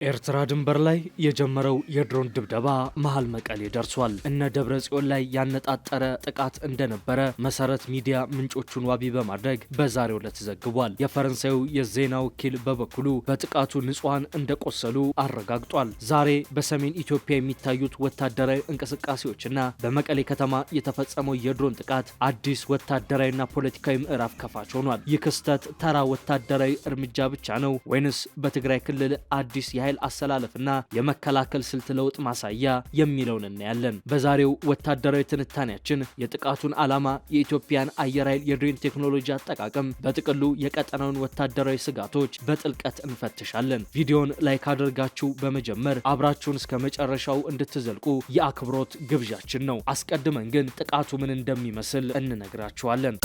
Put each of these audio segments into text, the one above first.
ኤርትራ ድንበር ላይ የጀመረው የድሮን ድብደባ መሃል መቀሌ ደርሷል። እነ ደብረጽዮን ላይ ያነጣጠረ ጥቃት እንደነበረ መሰረት ሚዲያ ምንጮቹን ዋቢ በማድረግ በዛሬው ዕለት ዘግቧል። የፈረንሳዩ የዜና ወኪል በበኩሉ በጥቃቱ ንጹሃን እንደቆሰሉ አረጋግጧል። ዛሬ በሰሜን ኢትዮጵያ የሚታዩት ወታደራዊ እንቅስቃሴዎችና በመቀሌ ከተማ የተፈጸመው የድሮን ጥቃት አዲስ ወታደራዊና ፖለቲካዊ ምዕራፍ ከፋች ሆኗል። ይህ ክስተት ተራ ወታደራዊ እርምጃ ብቻ ነው ወይንስ በትግራይ ክልል አዲስ የኃይል አሰላለፍና የመከላከል ስልት ለውጥ ማሳያ የሚለውን እናያለን። በዛሬው ወታደራዊ ትንታኔያችን የጥቃቱን ዓላማ፣ የኢትዮጵያን አየር ኃይል የድሮን ቴክኖሎጂ አጠቃቀም፣ በጥቅሉ የቀጠናውን ወታደራዊ ስጋቶች በጥልቀት እንፈትሻለን። ቪዲዮን ላይክ አድርጋችሁ በመጀመር አብራችሁን እስከ መጨረሻው እንድትዘልቁ የአክብሮት ግብዣችን ነው። አስቀድመን ግን ጥቃቱ ምን እንደሚመስል እንነግራችኋለን።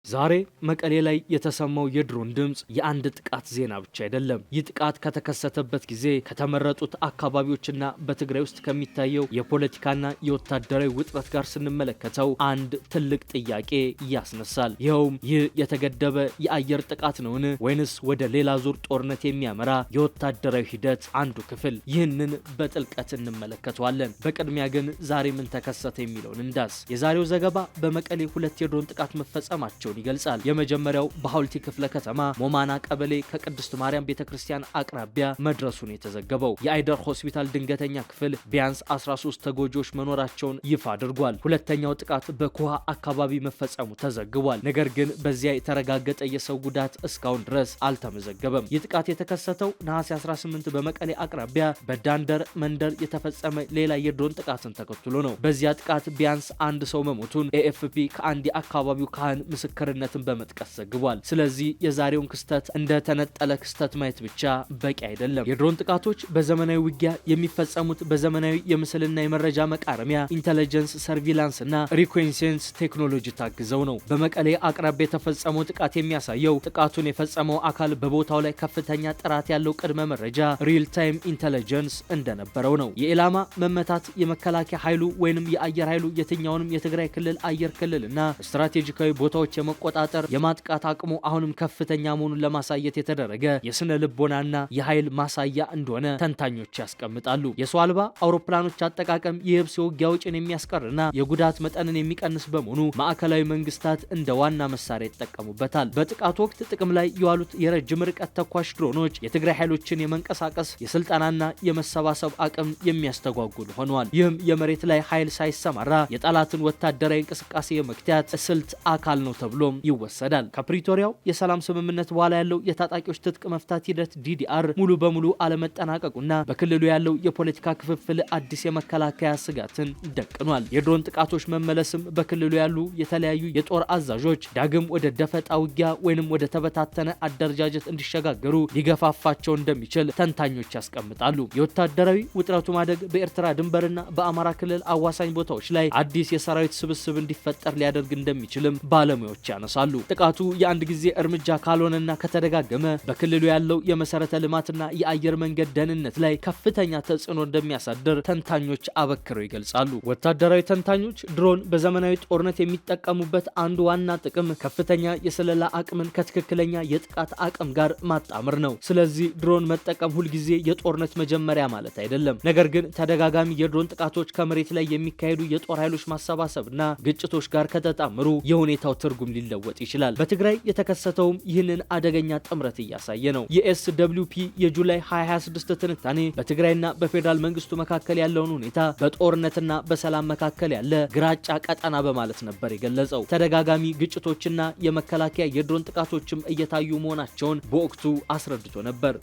ዛሬ መቀሌ ላይ የተሰማው የድሮን ድምጽ የአንድ ጥቃት ዜና ብቻ አይደለም። ይህ ጥቃት ከተከሰተበት ጊዜ ከተመረጡት አካባቢዎችና በትግራይ ውስጥ ከሚታየው የፖለቲካና የወታደራዊ ውጥረት ጋር ስንመለከተው አንድ ትልቅ ጥያቄ ያስነሳል። ይኸውም ይህ የተገደበ የአየር ጥቃት ነውን ወይንስ ወደ ሌላ ዙር ጦርነት የሚያመራ የወታደራዊ ሂደት አንዱ ክፍል? ይህንን በጥልቀት እንመለከተዋለን። በቅድሚያ ግን ዛሬ ምን ተከሰተ የሚለውን እንዳስ። የዛሬው ዘገባ በመቀሌ 2 የድሮን ጥቃት መፈጸማቸው ይገልጻል። የመጀመሪያው በሐውልቲ ክፍለ ከተማ ሞማና ቀበሌ ከቅድስት ማርያም ቤተክርስቲያን አቅራቢያ መድረሱን የተዘገበው የአይደር ሆስፒታል ድንገተኛ ክፍል ቢያንስ 13 ተጎጂዎች መኖራቸውን ይፋ አድርጓል። ሁለተኛው ጥቃት በኩሃ አካባቢ መፈጸሙ ተዘግቧል። ነገር ግን በዚያ የተረጋገጠ የሰው ጉዳት እስካሁን ድረስ አልተመዘገበም። ይህ ጥቃት የተከሰተው ነሐሴ 18 በመቀሌ አቅራቢያ በዳንደር መንደር የተፈጸመ ሌላ የድሮን ጥቃትን ተከትሎ ነው። በዚያ ጥቃት ቢያንስ አንድ ሰው መሞቱን ኤኤፍፒ ከአንድ የአካባቢው ካህን ምስክር ነትን በመጥቀስ ዘግቧል። ስለዚህ የዛሬውን ክስተት እንደ ተነጠለ ክስተት ማየት ብቻ በቂ አይደለም። የድሮን ጥቃቶች በዘመናዊ ውጊያ የሚፈጸሙት በዘመናዊ የምስልና የመረጃ መቃረሚያ ኢንተለጀንስ፣ ሰርቪላንስ እና ሪኮንሴንስ ቴክኖሎጂ ታግዘው ነው። በመቀሌ አቅራቢያ የተፈጸመው ጥቃት የሚያሳየው ጥቃቱን የፈጸመው አካል በቦታው ላይ ከፍተኛ ጥራት ያለው ቅድመ መረጃ ሪል ታይም ኢንተለጀንስ እንደነበረው ነው። የኢላማ መመታት የመከላከያ ኃይሉ ወይንም የአየር ኃይሉ የትኛውንም የትግራይ ክልል አየር ክልል እና ስትራቴጂካዊ ቦታዎች የመቆጣጠር የማጥቃት አቅሙ አሁንም ከፍተኛ መሆኑን ለማሳየት የተደረገ የስነ ልቦናና የኃይል ማሳያ እንደሆነ ተንታኞች ያስቀምጣሉ። የሰው አልባ አውሮፕላኖች አጠቃቀም የየብስ ውጊያ ወጪን የሚያስቀርና የጉዳት መጠንን የሚቀንስ በመሆኑ ማዕከላዊ መንግስታት እንደ ዋና መሳሪያ ይጠቀሙበታል። በጥቃት ወቅት ጥቅም ላይ የዋሉት የረጅም ርቀት ተኳሽ ድሮኖች የትግራይ ኃይሎችን የመንቀሳቀስ የስልጠናና የመሰባሰብ አቅም የሚያስተጓጉሉ ሆነዋል። ይህም የመሬት ላይ ኃይል ሳይሰማራ የጠላትን ወታደራዊ እንቅስቃሴ የመክታት ስልት አካል ነው ተብሎም ይወሰዳል። ከፕሪቶሪያው የሰላም ስምምነት በኋላ ያለው የታጣቂዎች ትጥቅ መፍታት ሂደት ዲዲአር ሙሉ በሙሉ አለመጠናቀቁና በክልሉ ያለው የፖለቲካ ክፍፍል አዲስ የመከላከያ ስጋትን ደቅኗል። የድሮን ጥቃቶች መመለስም በክልሉ ያሉ የተለያዩ የጦር አዛዦች ዳግም ወደ ደፈጣ ውጊያ ወይንም ወደ ተበታተነ አደረጃጀት እንዲሸጋገሩ ሊገፋፋቸው እንደሚችል ተንታኞች ያስቀምጣሉ። የወታደራዊ ውጥረቱ ማደግ በኤርትራ ድንበርና በአማራ ክልል አዋሳኝ ቦታዎች ላይ አዲስ የሰራዊት ስብስብ እንዲፈጠር ሊያደርግ እንደሚችልም ባለሙያዎች ያነሳሉ። ጥቃቱ የአንድ ጊዜ እርምጃ ካልሆነና ከተደጋገመ በክልሉ ያለው የመሰረተ ልማትና የአየር መንገድ ደህንነት ላይ ከፍተኛ ተጽዕኖ እንደሚያሳድር ተንታኞች አበክረው ይገልጻሉ። ወታደራዊ ተንታኞች ድሮን በዘመናዊ ጦርነት የሚጠቀሙበት አንዱ ዋና ጥቅም ከፍተኛ የስለላ አቅምን ከትክክለኛ የጥቃት አቅም ጋር ማጣመር ነው። ስለዚህ ድሮን መጠቀም ሁልጊዜ የጦርነት መጀመሪያ ማለት አይደለም። ነገር ግን ተደጋጋሚ የድሮን ጥቃቶች ከመሬት ላይ የሚካሄዱ የጦር ኃይሎች ማሰባሰብና ግጭቶች ጋር ከተጣመሩ የሁኔታው ትርጉም ሊለወጥ ይችላል። በትግራይ የተከሰተውም ይህንን አደገኛ ጥምረት እያሳየ ነው። የኤስደብሊውፒ የጁላይ 2026 ትንታኔ በትግራይና በፌዴራል መንግስቱ መካከል ያለውን ሁኔታ በጦርነትና በሰላም መካከል ያለ ግራጫ ቀጠና በማለት ነበር የገለጸው። ተደጋጋሚ ግጭቶችና የመከላከያ የድሮን ጥቃቶችም እየታዩ መሆናቸውን በወቅቱ አስረድቶ ነበር።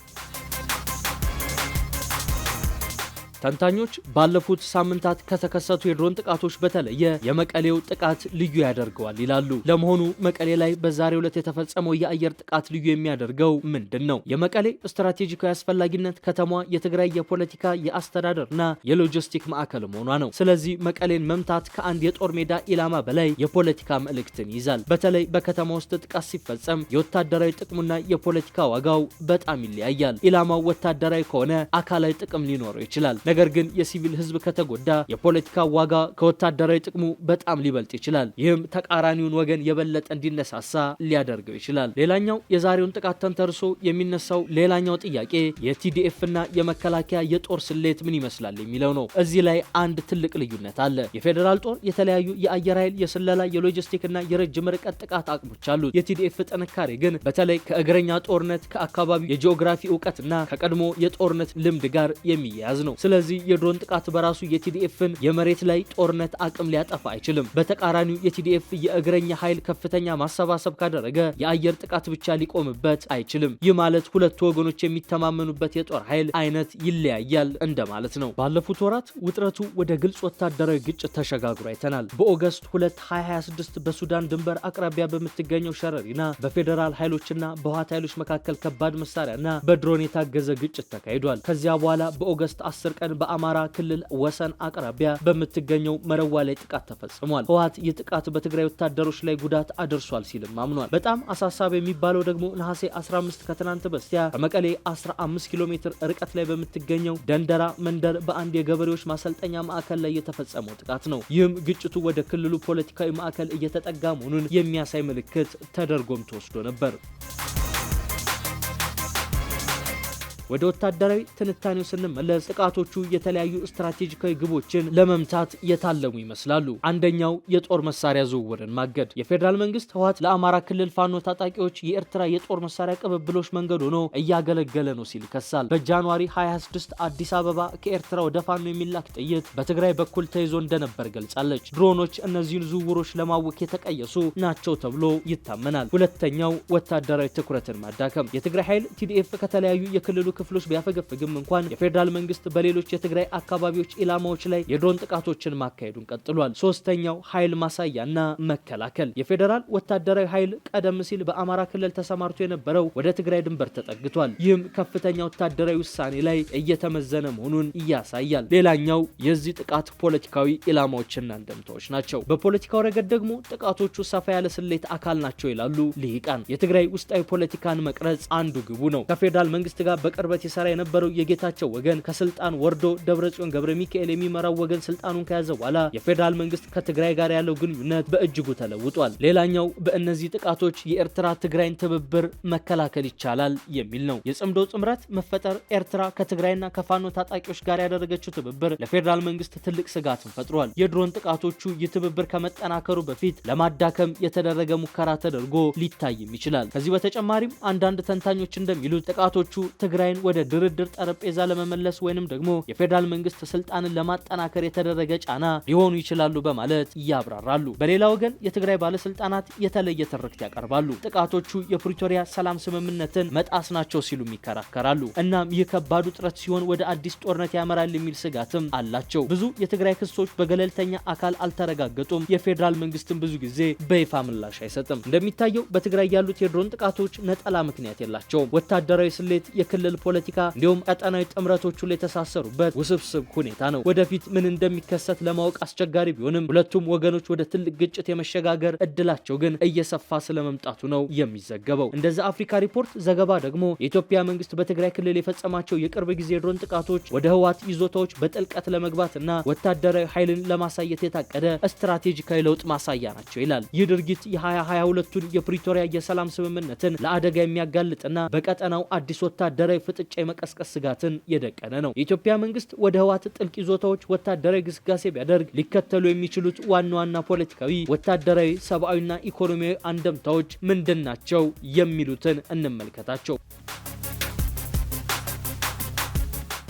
ተንታኞች ባለፉት ሳምንታት ከተከሰቱ የድሮን ጥቃቶች በተለየ የመቀሌው ጥቃት ልዩ ያደርገዋል ይላሉ። ለመሆኑ መቀሌ ላይ በዛሬው ዕለት የተፈጸመው የአየር ጥቃት ልዩ የሚያደርገው ምንድን ነው? የመቀሌ ስትራቴጂካዊ አስፈላጊነት ከተማዋ የትግራይ የፖለቲካ የአስተዳደርና የሎጂስቲክ ማዕከል መሆኗ ነው። ስለዚህ መቀሌን መምታት ከአንድ የጦር ሜዳ ኢላማ በላይ የፖለቲካ መልእክትን ይዛል። በተለይ በከተማ ውስጥ ጥቃት ሲፈጸም የወታደራዊ ጥቅሙና የፖለቲካ ዋጋው በጣም ይለያያል። ኢላማው ወታደራዊ ከሆነ አካላዊ ጥቅም ሊኖረው ይችላል። ነገር ግን የሲቪል ህዝብ ከተጎዳ የፖለቲካ ዋጋ ከወታደራዊ ጥቅሙ በጣም ሊበልጥ ይችላል። ይህም ተቃራኒውን ወገን የበለጠ እንዲነሳሳ ሊያደርገው ይችላል። ሌላኛው የዛሬውን ጥቃት ተንተርሶ የሚነሳው ሌላኛው ጥያቄ የቲዲኤፍ እና የመከላከያ የጦር ስሌት ምን ይመስላል የሚለው ነው። እዚህ ላይ አንድ ትልቅ ልዩነት አለ። የፌዴራል ጦር የተለያዩ የአየር ኃይል፣ የስለላ፣ የሎጂስቲክ እና የረጅም ርቀት ጥቃት አቅሞች አሉት። የቲዲኤፍ ጥንካሬ ግን በተለይ ከእግረኛ ጦርነት፣ ከአካባቢው የጂኦግራፊ እውቀትና ከቀድሞ የጦርነት ልምድ ጋር የሚያያዝ ነው። ስለዚህ የድሮን ጥቃት በራሱ የቲዲኤፍን የመሬት ላይ ጦርነት አቅም ሊያጠፋ አይችልም። በተቃራኒው የቲዲኤፍ የእግረኛ ኃይል ከፍተኛ ማሰባሰብ ካደረገ የአየር ጥቃት ብቻ ሊቆምበት አይችልም። ይህ ማለት ሁለቱ ወገኖች የሚተማመኑበት የጦር ኃይል አይነት ይለያያል እንደማለት ነው። ባለፉት ወራት ውጥረቱ ወደ ግልጽ ወታደራዊ ግጭት ተሸጋግሮ አይተናል። በኦገስት 2 2026 በሱዳን ድንበር አቅራቢያ በምትገኘው ሸረሪና በፌዴራል ኃይሎችና በህወሓት ኃይሎች መካከል ከባድ መሳሪያና በድሮን የታገዘ ግጭት ተካሂዷል። ከዚያ በኋላ በኦገስት 10 ቀን በአማራ ክልል ወሰን አቅራቢያ በምትገኘው መረዋ ላይ ጥቃት ተፈጽሟል። ህወሓት ይህ ጥቃት በትግራይ ወታደሮች ላይ ጉዳት አድርሷል ሲልም አምኗል። በጣም አሳሳቢ የሚባለው ደግሞ ነሐሴ 15 ከትናንት በስቲያ ከመቀሌ 15 ኪሎ ሜትር ርቀት ላይ በምትገኘው ደንደራ መንደር በአንድ የገበሬዎች ማሰልጠኛ ማዕከል ላይ የተፈጸመው ጥቃት ነው። ይህም ግጭቱ ወደ ክልሉ ፖለቲካዊ ማዕከል እየተጠጋ መሆኑን የሚያሳይ ምልክት ተደርጎም ተወስዶ ነበር። ወደ ወታደራዊ ትንታኔው ስንመለስ ጥቃቶቹ የተለያዩ ስትራቴጂካዊ ግቦችን ለመምታት የታለሙ ይመስላሉ። አንደኛው የጦር መሳሪያ ዝውውርን ማገድ። የፌዴራል መንግስት ህወሓት ለአማራ ክልል ፋኖ ታጣቂዎች የኤርትራ የጦር መሳሪያ ቅብብሎች መንገድ ሆኖ እያገለገለ ነው ሲል ይከሳል። በጃንዋሪ 26 አዲስ አበባ ከኤርትራ ወደ ፋኖ የሚላክ ጥይት በትግራይ በኩል ተይዞ እንደነበር ገልጻለች። ድሮኖች እነዚህን ዝውውሮች ለማወክ የተቀየሱ ናቸው ተብሎ ይታመናል። ሁለተኛው ወታደራዊ ትኩረትን ማዳከም። የትግራይ ኃይል ቲዲኤፍ ከተለያዩ የክልሉ ክፍሎች ቢያፈገፍግም እንኳን የፌዴራል መንግስት በሌሎች የትግራይ አካባቢዎች ኢላማዎች ላይ የድሮን ጥቃቶችን ማካሄዱን ቀጥሏል። ሶስተኛው ኃይል ማሳያና መከላከል። የፌዴራል ወታደራዊ ኃይል ቀደም ሲል በአማራ ክልል ተሰማርቶ የነበረው ወደ ትግራይ ድንበር ተጠግቷል። ይህም ከፍተኛ ወታደራዊ ውሳኔ ላይ እየተመዘነ መሆኑን ያሳያል። ሌላኛው የዚህ ጥቃት ፖለቲካዊ ኢላማዎችና እንደምታዎች ናቸው። በፖለቲካው ረገድ ደግሞ ጥቃቶቹ ሰፋ ያለ ስሌት አካል ናቸው ይላሉ ልሂቃን። የትግራይ ውስጣዊ ፖለቲካን መቅረጽ አንዱ ግቡ ነው። ከፌዴራል መንግስት ጋር በቅርበት የሰራ የነበረው የጌታቸው ወገን ከስልጣን ወርዶ ደብረጽዮን ገብረ ሚካኤል የሚመራው ወገን ስልጣኑን ከያዘ በኋላ የፌዴራል መንግስት ከትግራይ ጋር ያለው ግንኙነት በእጅጉ ተለውጧል። ሌላኛው በእነዚህ ጥቃቶች የኤርትራ ትግራይን ትብብር መከላከል ይቻላል የሚል ነው። የጽምዶ ጥምረት መፈጠር ኤርትራ ከትግራይና ከፋኖ ታጣቂዎች ጋር ያደረገችው ትብብር ለፌዴራል መንግስት ትልቅ ስጋትን ፈጥሯል። የድሮን ጥቃቶቹ የትብብር ከመጠናከሩ በፊት ለማዳከም የተደረገ ሙከራ ተደርጎ ሊታይም ይችላል። ከዚህ በተጨማሪም አንዳንድ ተንታኞች እንደሚሉት ጥቃቶቹ ትግራይን ወደ ድርድር ጠረጴዛ ለመመለስ ወይንም ደግሞ የፌዴራል መንግስት ስልጣንን ለማጠናከር የተደረገ ጫና ሊሆኑ ይችላሉ በማለት ያብራራሉ። በሌላ ወገን የትግራይ ባለስልጣናት የተለየ ትርክት ያቀርባሉ። ጥቃቶቹ የፕሪቶሪያ ሰላም ስምምነትን መጣስ ናቸው ሲሉ ይከራከራሉ። እናም ይህ ከባድ ውጥረት ሲሆን ወደ አዲስ ጦርነት ያመራል የሚል ስጋትም አላቸው። ብዙ የትግራይ ክሶች በገለልተኛ አካል አልተረጋገጡም። የፌዴራል መንግስትን ብዙ ጊዜ በይፋ ምላሽ አይሰጥም። እንደሚታየው በትግራይ ያሉት የድሮን ጥቃቶች ነጠላ ምክንያት የላቸውም። ወታደራዊ ስሌት፣ የክልል ፖለቲካ እንዲሁም ቀጠናዊ ጥምረቶቹ ላይ የተሳሰሩበት ውስብስብ ሁኔታ ነው። ወደፊት ምን እንደሚከሰት ለማወቅ አስቸጋሪ ቢሆንም ሁለቱም ወገኖች ወደ ትልቅ ግጭት የመሸጋገር እድላቸው ግን እየሰፋ ስለመምጣቱ ነው የሚዘገበው። እንደዛ አፍሪካ ሪፖርት ዘገባ ደግሞ የኢትዮጵያ መንግስት በትግራይ ክልል የፈጸማቸው የቅርብ ጊዜ ድሮን ጥቃቶች ወደ ህወሓት ይዞታዎች በጥልቀት ለመግባትና ወታደራዊ ኃይልን ለማሳየት የታቀደ ስትራቴጂካዊ ለውጥ ማሳያ ናቸው ይላል። ይህ ድርጊት የ2022ቱን የፕሪቶሪያ የሰላም ስምምነትን ለአደጋ የሚያጋልጥና በቀጠናው አዲስ ወታደራዊ ፍጥጫ የመቀስቀስ ስጋትን የደቀነ ነው። የኢትዮጵያ መንግስት ወደ ህወሓት ጥልቅ ይዞታዎች ወታደራዊ ግስጋሴ ቢያደርግ ሊከተሉ የሚችሉት ዋና ዋና ፖለቲካዊ፣ ወታደራዊ፣ ሰብአዊና ኢኮኖሚያዊ አንደምታዎች ምንድናቸው የሚሉትን እንመልከታቸው።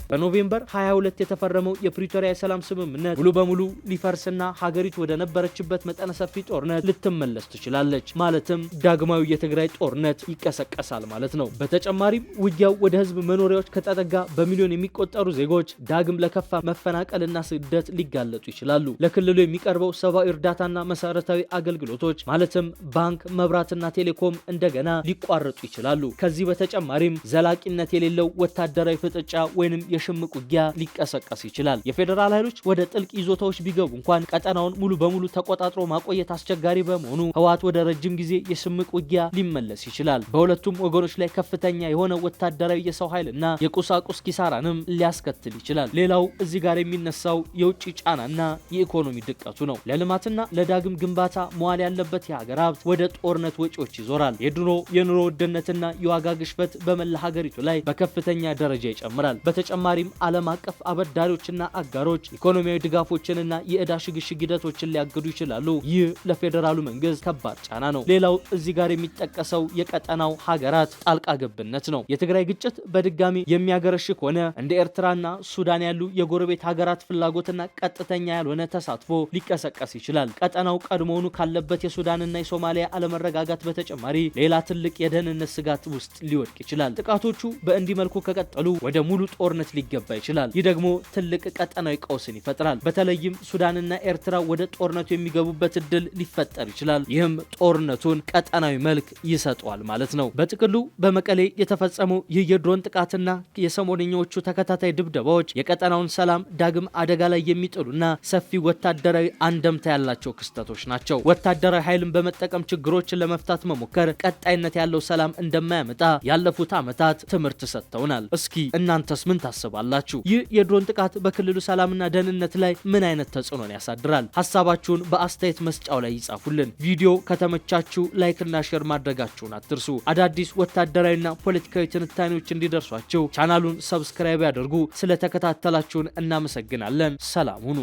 በኖቬምበር 22 የተፈረመው የፕሪቶሪያ የሰላም ስምምነት ሙሉ በሙሉ ሊፈርስና ሀገሪቱ ወደ ነበረችበት መጠነ ሰፊ ጦርነት ልትመለስ ትችላለች። ማለትም ዳግማዊ የትግራይ ጦርነት ይቀሰቀሳል ማለት ነው። በተጨማሪም ውጊያው ወደ ህዝብ መኖሪያዎች ከተጠጋ በሚሊዮን የሚቆጠሩ ዜጎች ዳግም ለከፋ መፈናቀልና ስደት ሊጋለጡ ይችላሉ። ለክልሉ የሚቀርበው ሰብአዊ እርዳታና መሰረታዊ አገልግሎቶች ማለትም ባንክ፣ መብራትና ቴሌኮም እንደገና ሊቋረጡ ይችላሉ። ከዚህ በተጨማሪም ዘላቂነት የሌለው ወታደራዊ ፍጥጫ ወይንም የሽምቅ ውጊያ ሊቀሰቀስ ይችላል። የፌዴራል ኃይሎች ወደ ጥልቅ ይዞታዎች ቢገቡ እንኳን ቀጠናውን ሙሉ በሙሉ ተቆጣጥሮ ማቆየት አስቸጋሪ በመሆኑ ህወሓት ወደ ረጅም ጊዜ የሽምቅ ውጊያ ሊመለስ ይችላል። በሁለቱም ወገኖች ላይ ከፍተኛ የሆነ ወታደራዊ የሰው ኃይልና የቁሳቁስ ኪሳራንም ሊያስከትል ይችላል። ሌላው እዚህ ጋር የሚነሳው የውጭ ጫናና የኢኮኖሚ ድቀቱ ነው። ለልማትና ለዳግም ግንባታ መዋል ያለበት የሀገር ሀብት ወደ ጦርነት ወጪዎች ይዞራል። የድሮ የኑሮ ውድነትና የዋጋ ግሽበት በመላ ሀገሪቱ ላይ በከፍተኛ ደረጃ ይጨምራል። በተጨማሪም ዓለም አቀፍ አበዳሪዎችና አጋሮች ኢኮኖሚያዊ ድጋፎችንና የዕዳ ሽግሽግ ሂደቶችን ሊያግዱ ይችላሉ። ይህ ለፌዴራሉ መንግስት ከባድ ጫና ነው። ሌላው እዚህ ጋር የሚጠቀሰው የቀጠናው ሀገራት ጣልቃ ገብነት ነው። የትግራይ ግጭት በድጋሚ የሚያገረሽ ከሆነ እንደ ኤርትራና ሱዳን ያሉ የጎረቤት ሀገራት ፍላጎትና ቀጥተኛ ያልሆነ ተሳትፎ ሊቀሰቀስ ይችላል። ቀጠናው ቀድሞውኑ ካለበት የሱዳንና የሶማሊያ አለመረጋጋት በተጨማሪ ሌላ ትልቅ የደህንነት ስጋት ውስጥ ሊወድቅ ይችላል። ጥቃቶቹ በእንዲህ መልኩ ከቀጠሉ ወደ ሙሉ ጦርነት ሊገባ ይችላል። ይህ ደግሞ ትልቅ ቀጠናዊ ቀውስን ይፈጥራል። በተለይም ሱዳንና ኤርትራ ወደ ጦርነቱ የሚገቡበት እድል ሊፈጠር ይችላል። ይህም ጦርነቱን ቀጠናዊ መልክ ይሰጠዋል ማለት ነው። በጥቅሉ በመቀሌ የተፈጸመው ይህ የድሮን ጥቃትና የሰሞነኛዎቹ ተከታታይ ድብደባዎች የቀጠናውን ሰላም ዳግም አደጋ ላይ የሚጥሉና ሰፊ ወታደራዊ አንደምታ ያላቸው ክስተቶች ናቸው። ወታደራዊ ኃይልን በመጠቀም ችግሮችን ለመፍታት መሞከር ቀጣይነት ያለው ሰላም እንደማያመጣ ያለፉት ዓመታት ትምህርት ሰጥተውናል። እስኪ እናንተስ ምን ታስባላችሁ? ይህ የድሮን ጥቃት በክልሉ ሰላምና ደህንነት ላይ ምን አይነት ተጽዕኖን ያሳድራል? ሀሳባችሁን በአስተያየት መስጫው ላይ ይጻፉልን። ቪዲዮ ከተመቻችሁ ላይክ እና ሼር ማድረጋችሁን አትርሱ። አዳዲስ ወታደራዊና ፖለቲካዊ ትንታኔዎች እንዲደርሷችሁ ቻናሉን ሰብስክራይብ ያድርጉ። ስለተከታተላችሁን እናመሰግናለን። ሰላም ሁኑ።